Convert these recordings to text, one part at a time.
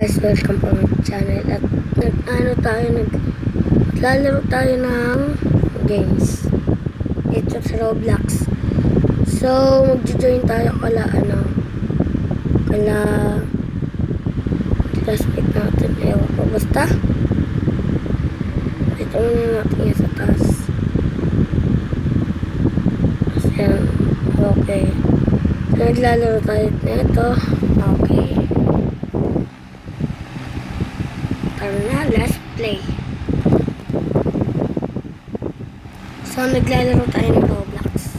Guys, welcome po sa channel at naglalaro tayo ng games ito sa Roblox. So magjo-join tayo kala speak natin, ewan ko, basta ito muna natin yan sa taas. Ayan, okay, so naglalaro tayo nito. Okay, tara na, let's play. So naglalaro tayo ng Roblox.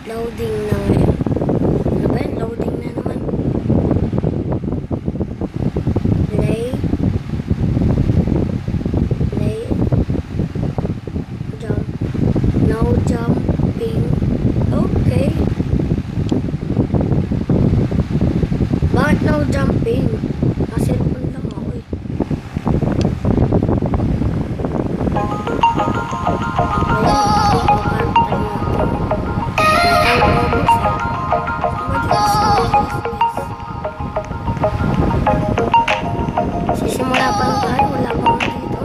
Loading na ngayon. Ano ba yun? Loading na naman. Play. Jump. No jumping. Okay. Bakit no jumping? Naka-cellphone lang ako eh. Sisimula pa lang tayo, wala pa ako dito.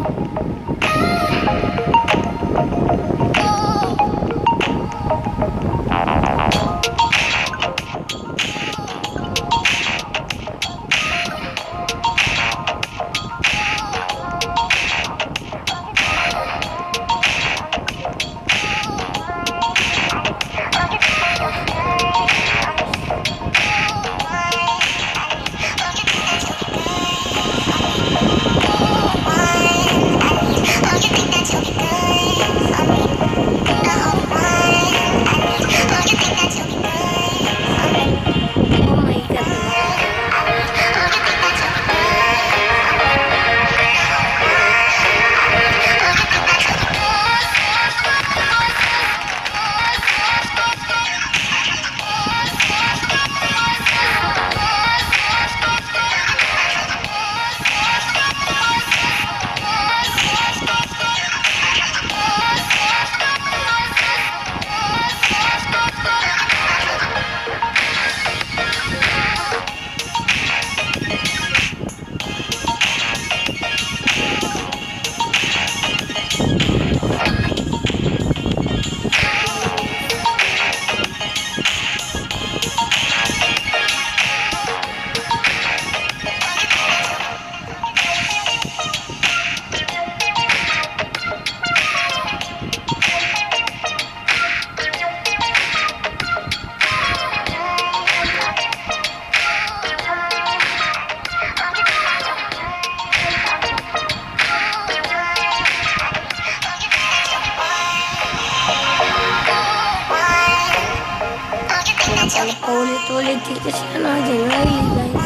Paulit-ulit dito siya na dyan. Riley, guys.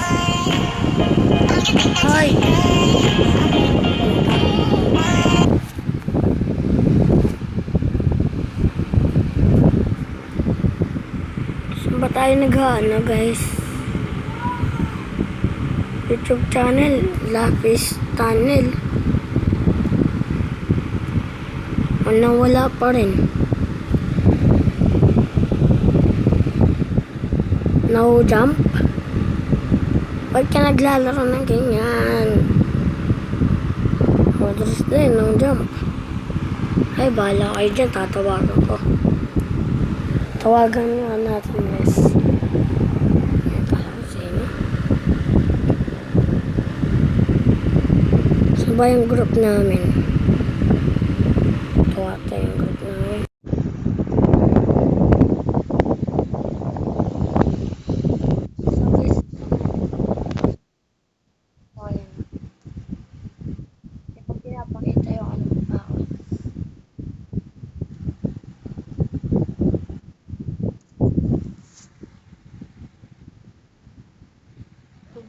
Hi! Saan ba tayo nag-ano, guys? YouTube channel, Lapis Tunnel. Wala pa rin. No jump? Ba't ka naglalaro ng ganyan? Odres din, no jump. Ay, bahala kayo dyan, tatawagan ko. Tawagan nga natin, guys. Saan ba yung group namin? Tawata yung group namin. Pinapakita yung anong tao.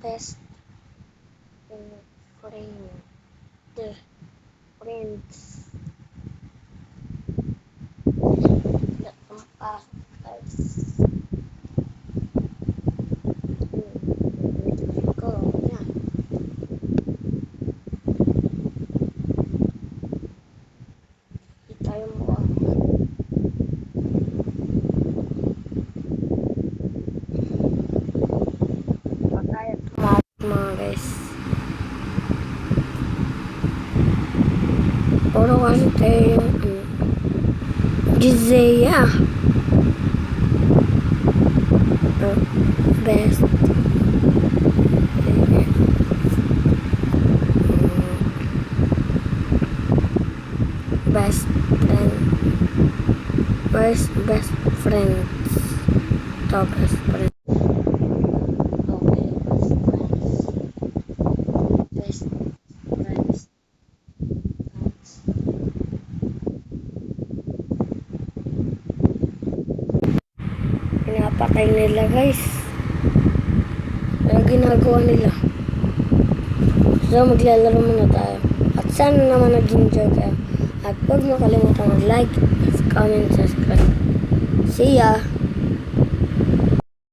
Best friend. The friends. Let them pass, guys. Go, yan. Di tayo mukha. Patay at mga guys. Puro kante yung Gisea. Best. Best friend. Where's best friends? To best friend. Okay, best friends. Best friends. Pinapatay nila guys. Ano ginagawa nila? So maglalaro muna tayo. At sana naman nag-enjoy kayo. At huwag mo kalimutan mag-like, comment, subscribe. See ya!